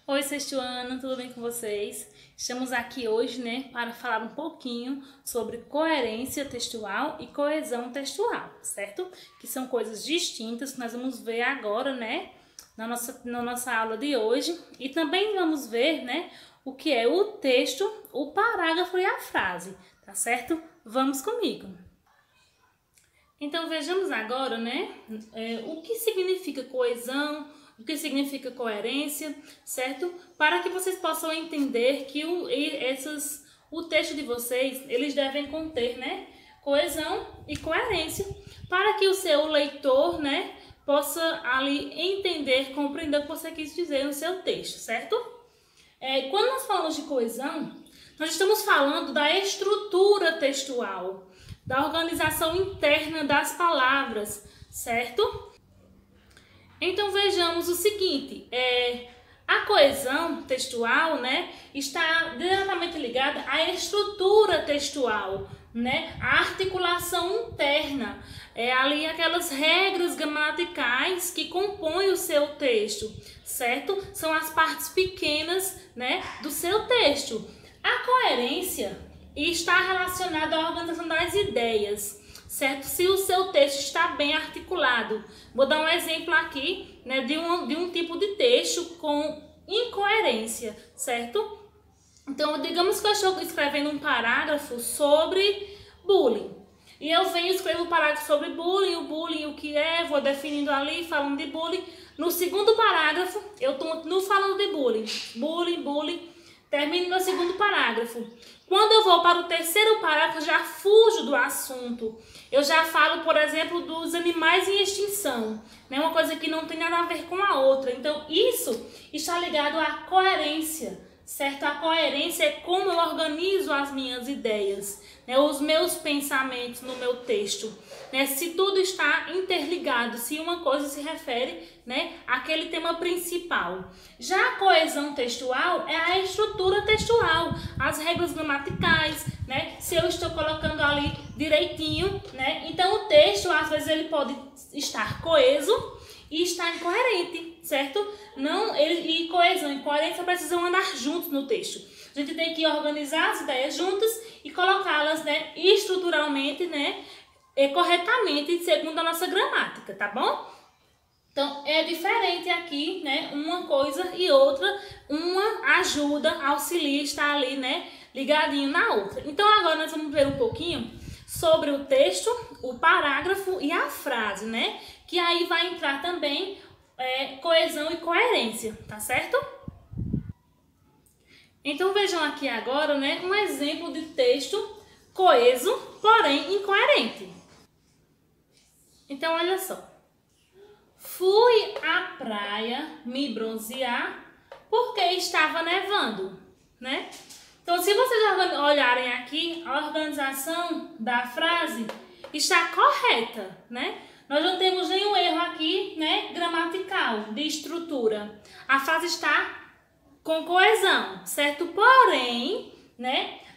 Oi, sexto ano, tudo bem com vocês? Estamos aqui hoje, para falar um pouquinho sobre coerência textual e coesão textual, certo? Que são coisas distintas que nós vamos ver agora, na nossa aula de hoje. E também vamos ver, o que é o texto, o parágrafo e a frase, tá certo? Vamos comigo. Então vejamos agora, o que significa coesão, o que significa coerência, certo? Para que vocês possam entender que o texto de vocês, eles devem conter, coesão e coerência, para que o seu leitor, possa ali entender, compreender o que você quis dizer no seu texto, certo? Quando nós falamos de coesão, nós estamos falando da estrutura textual, da organização interna das palavras, certo? Então vejamos o seguinte, a coesão textual, está diretamente ligada à estrutura textual, a articulação interna, ali aquelas regras gramaticais que compõem o seu texto, certo? São as partes pequenas, do seu texto. A coerência está relacionada à organização das ideias, certo? Se o seu texto está bem articulado. Vou dar um exemplo aqui, de um tipo de texto com incoerência, certo? Então, digamos que eu estou escrevendo um parágrafo sobre bullying. E eu venho e escrevo um parágrafo sobre bullying, o que é, vou definindo ali, falando de bullying. No segundo parágrafo, eu continuo falando de bullying, termino meu segundo parágrafo. Quando eu vou para o terceiro parágrafo, eu já fujo do assunto. Eu já falo, por exemplo, dos animais em extinção, uma coisa que não tem nada a ver com a outra. Então, isso está ligado à coerência, certo? A coerência é como eu organizo as minhas ideias, os meus pensamentos no meu texto. Se tudo está interligado, se uma coisa se refere, àquele tema principal. Já a coesão textual é a estrutura textual, as regras gramaticais, se eu estou colocando ali direitinho, então o texto, às vezes, ele pode estar coeso e estar incoerente, certo? E coesão e coerência precisam andar juntos no texto. A gente tem que organizar as ideias juntas e colocá-las, estruturalmente, corretamente, segundo a nossa gramática, tá bom? Então, é diferente aqui, uma coisa e outra, uma ajuda, auxilia, está ali, ligadinho na outra. Então, agora nós vamos ver um pouquinho sobre o texto, o parágrafo e a frase, que aí vai entrar também coesão e coerência, tá certo? Então, vejam aqui agora, um exemplo de texto coeso, porém incoerente. Então, olha só. Fui à praia me bronzear porque estava nevando, Então, se vocês olharem aqui, a organização da frase está correta, Nós não temos nenhum erro aqui, gramatical, de estrutura. A frase está com coesão, certo? Porém,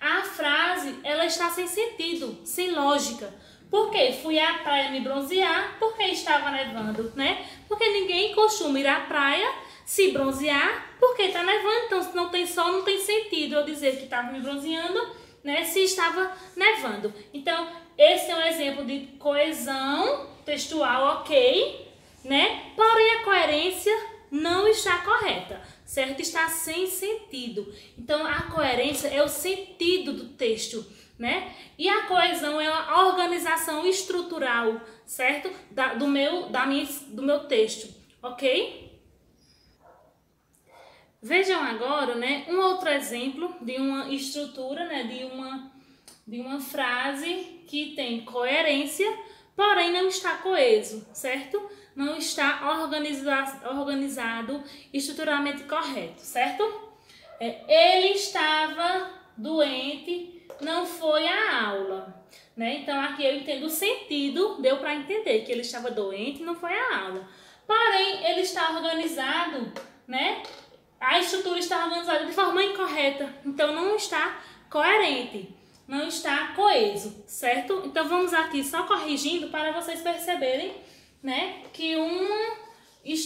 a frase, ela está sem sentido, sem lógica. Por quê? Fui à praia me bronzear porque estava nevando, Porque ninguém costuma ir à praia se bronzear porque está nevando. Então, se não tem sol, não tem sentido eu dizer que estava me bronzeando, se estava nevando. Então, esse é um exemplo de coesão textual, ok, Porém, a coerência não está correta, certo? Está sem sentido. Então, a coerência é o sentido do texto, E a coesão é a organização estrutural, certo? Do meu texto, ok? Vejam agora, um outro exemplo de uma estrutura, de uma frase que tem coerência, porém não está coeso, certo? Não está organizado estruturalmente correto, certo? Ele estava doente, não foi à aula, Então aqui eu entendo o sentido, deu para entender que ele estava doente e não foi à aula. Porém, ele está organizado, A estrutura está organizada de forma incorreta, então não está coerente, não está coeso, certo? Então vamos aqui só corrigindo para vocês perceberem, que uma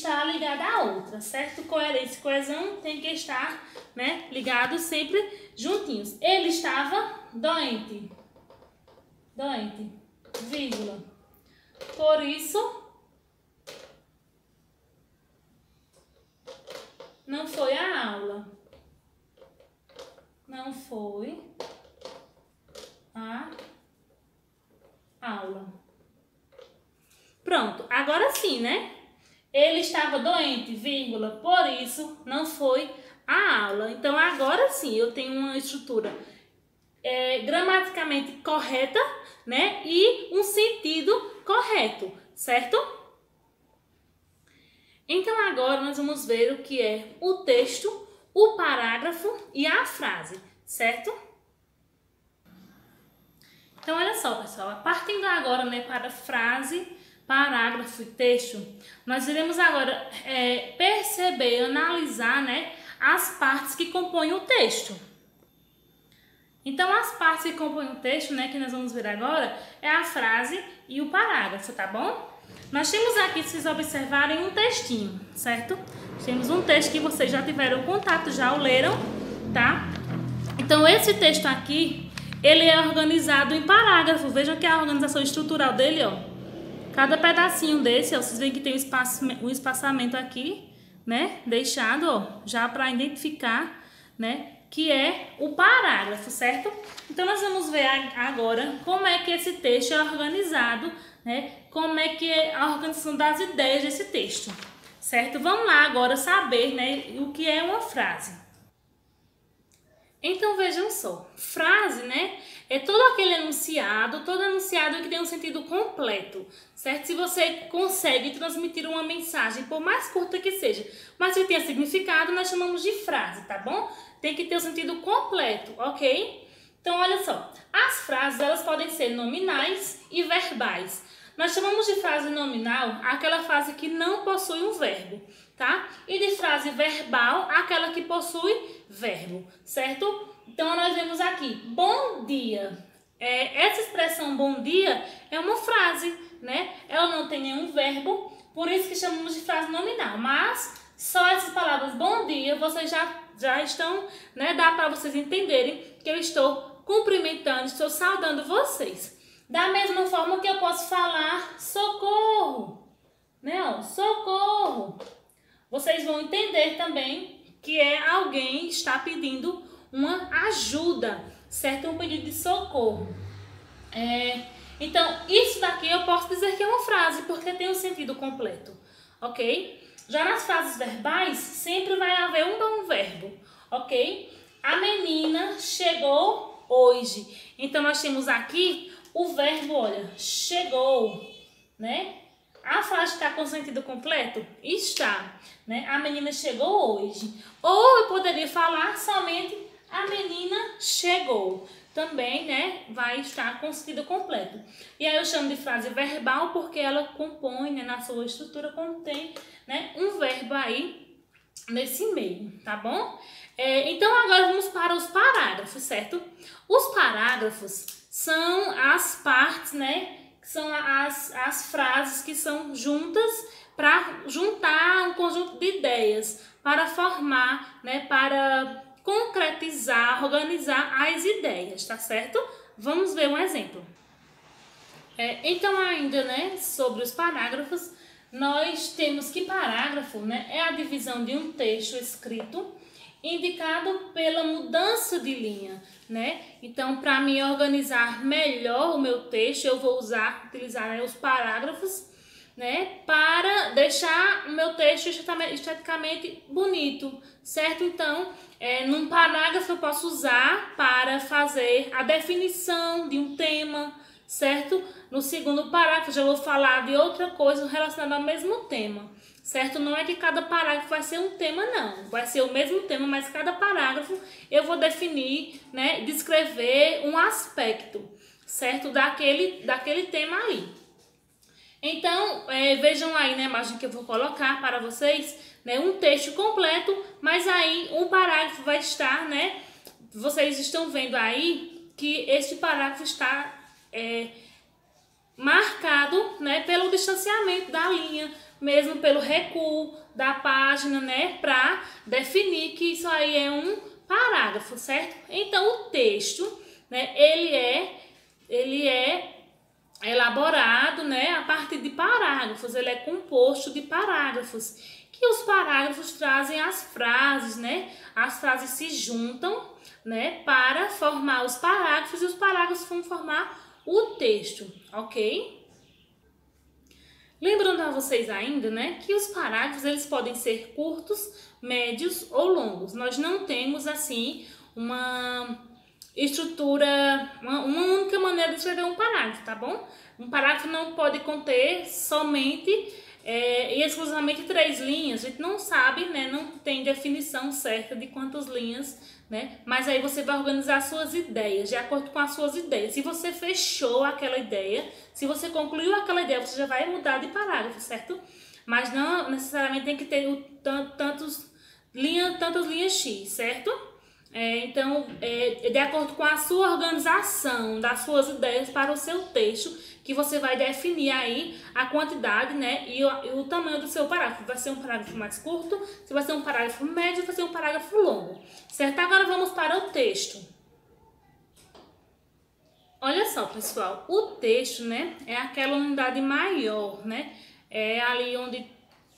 está ligada à outra, certo? Coerência e coesão tem que estar, né, ligados sempre juntinhos. Ele estava doente, vírgula. Por isso, não foi à aula. Não foi à aula. Pronto, agora sim, né? Ele estava doente, vírgula, por isso não foi à aula. Então, agora sim, eu tenho uma estrutura gramaticamente correta, né? E um sentido correto, certo? Então, agora nós vamos ver o que é o texto, o parágrafo e a frase, certo? Então, olha só, pessoal, partindo agora, né, para frase, parágrafo e texto, nós iremos agora perceber, analisar, né, as partes que compõem o texto. Então, as partes que compõem o texto, né, que nós vamos ver agora, é a frase e o parágrafo, tá bom? Nós temos aqui, se vocês observarem, um textinho, certo? Temos um texto que vocês já tiveram contato, já o leram, tá? Então, esse texto aqui, ele é organizado em parágrafo. Vejam que a organização estrutural dele, ó. Cada pedacinho desse, ó, vocês veem que tem um espaçamento aqui, né? Deixado, ó, já para identificar, né? Que é o parágrafo, certo? Então, nós vamos ver agora como é que esse texto é organizado, né? Como é que é a organização das ideias desse texto, certo? Vamos lá agora saber, né, o que é uma frase. Então, vejam só, frase, né, é todo aquele enunciado, que tem um sentido completo, certo? Se você consegue transmitir uma mensagem, por mais curta que seja, mas que tenha significado, nós chamamos de frase, tá bom? Tem que ter o sentido completo, ok? Então, olha só, as frases, elas podem ser nominais e verbais. Nós chamamos de frase nominal aquela frase que não possui um verbo, tá? E de frase verbal, aquela que possui verbo, certo? Então, nós vemos aqui, bom dia. Essa expressão bom dia é uma frase, né? Ela não tem nenhum verbo, por isso que chamamos de frase nominal. Mas, só essas palavras bom dia, vocês já estão, né? Dá para vocês entenderem que eu estou cumprimentando, estou saudando vocês. Da mesma forma que eu posso falar socorro, né? Ó, socorro. Vocês vão entender também que alguém está pedindo uma ajuda, certo? Um pedido de socorro. Então, isso daqui eu posso dizer que é uma frase, porque tem um sentido completo, ok? Já nas frases verbais, sempre vai haver um bom verbo, ok? A menina chegou hoje. Então, nós temos aqui o verbo, olha, chegou, né? A frase está com sentido completo? Está, né? A menina chegou hoje. Ou eu poderia falar somente a menina chegou. Também, né, vai estar com sentido completo. E aí eu chamo de frase verbal porque ela compõe, né, na sua estrutura, contém, né, um verbo aí nesse meio, tá bom? Então agora vamos para os parágrafos, certo? Os parágrafos são as partes, né, que são as frases que são juntas para juntar um conjunto de ideias, para formar, né, para concretizar, organizar as ideias, tá certo? Vamos ver um exemplo. Então, ainda, né, sobre os parágrafos, nós temos que parágrafo, né, é a divisão de um texto escrito indicado pela mudança de linha, né? Então, para me organizar melhor o meu texto, eu vou utilizar, né, os parágrafos, né, para deixar o meu texto esteticamente bonito, certo? Então, num parágrafo eu posso usar para fazer a definição de um tema, certo? No segundo parágrafo já vou falar de outra coisa relacionada ao mesmo tema, certo? Não é que cada parágrafo vai ser um tema, não. Vai ser o mesmo tema, mas cada parágrafo eu vou definir, né, descrever um aspecto, certo? Daquele tema ali. Então, vejam aí na imagem que eu vou colocar para vocês, né, um texto completo, mas aí um parágrafo vai estar, né, vocês estão vendo aí que este parágrafo está marcado, né, pelo distanciamento da linha, mesmo pelo recuo da página, né, para definir que isso aí é um parágrafo, certo? Então o texto, né, ele é elaborado, né, a partir de parágrafos, ele é composto de parágrafos, que os parágrafos trazem as frases, né, as frases se juntam, né, para formar os parágrafos e os parágrafos vão formar o texto, ok? Lembrando a vocês ainda, né, que os parágrafos eles podem ser curtos, médios ou longos. Nós não temos assim uma estrutura, uma única maneira de escrever um parágrafo, tá bom? Um parágrafo não pode conter somente e exclusivamente 3 linhas. A gente não sabe, né? Não tem definição certa de quantas linhas, né? Mas aí você vai organizar suas ideias, de acordo com as suas ideias. Se você fechou aquela ideia, se você concluiu aquela ideia, você já vai mudar de parágrafo, certo? Mas não necessariamente tem que ter tantas linhas X, certo? Então, de acordo com a sua organização das suas ideias para o seu texto, que você vai definir aí a quantidade, né, e o tamanho do seu parágrafo. Vai ser um parágrafo mais curto, se vai ser um parágrafo médio, vai ser um parágrafo longo, certo? Agora vamos para o texto. Olha só, pessoal, o texto, né, é aquela unidade maior, né, é ali onde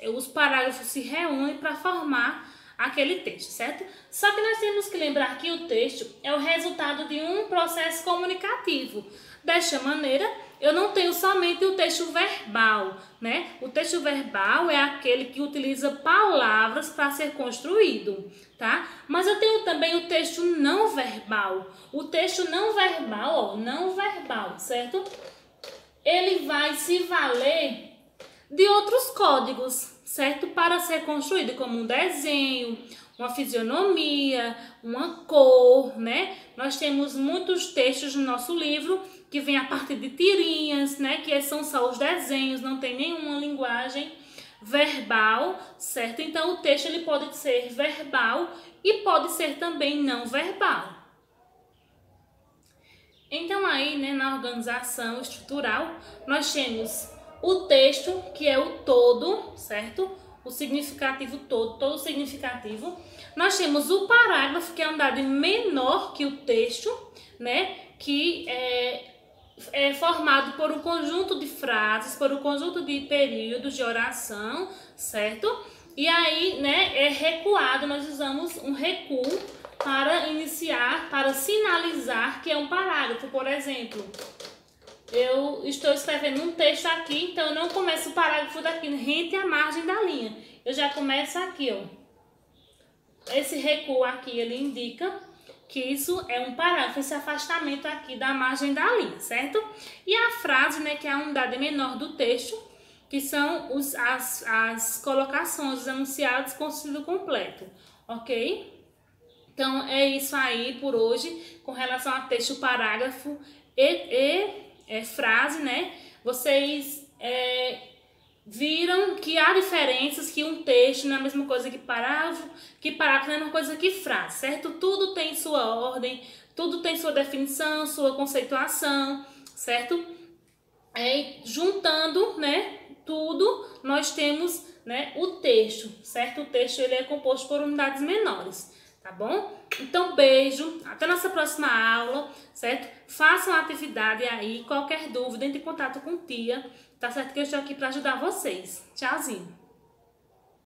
os parágrafos se reúnem para formar aquele texto, certo? Só que nós temos que lembrar que o texto é o resultado de um processo comunicativo. Desta maneira, eu não tenho somente o texto verbal, né? O texto verbal é aquele que utiliza palavras para ser construído, tá? Mas eu tenho também o texto não verbal. O texto não verbal, não verbal, certo? Ele vai se valer de outros códigos, certo? Para ser construído, como um desenho, uma fisionomia, uma cor, né? Nós temos muitos textos no nosso livro que vem a partir de tirinhas, né? Que são só os desenhos, não tem nenhuma linguagem verbal, certo? Então o texto ele pode ser verbal e pode ser também não verbal. Então aí, né, na organização estrutural, nós temos o texto, que é o todo, certo? O significativo todo significativo. Nós temos o parágrafo, que é uma unidade menor que o texto, né? Que é formado por um conjunto de frases, por um conjunto de períodos de oração, certo? E aí, né, é recuado, nós usamos um recuo para iniciar, para sinalizar que é um parágrafo. Por exemplo, eu estou escrevendo um texto aqui, então eu não começo o parágrafo daqui, rente à margem da linha. Eu já começo aqui, ó. Esse recuo aqui, ele indica que isso é um parágrafo, esse afastamento aqui da margem da linha, certo? E a frase, né, que é a unidade menor do texto, que são as colocações, os enunciados com sentido completo, ok? Então, é isso aí por hoje, com relação a texto, parágrafo frase, né? Vocês viram que há diferenças, que um texto não é a mesma coisa que parágrafo não é a mesma coisa que frase, certo? Tudo tem sua ordem, tudo tem sua definição, sua conceituação, certo? Juntando, né, tudo, nós temos, né, o texto, certo? O texto ele é composto por unidades menores, tá bom? Então, beijo, até nossa próxima aula, certo? Façam a atividade aí, qualquer dúvida, entre em contato com tia, tá certo? Que eu estou aqui para ajudar vocês. Tchauzinho!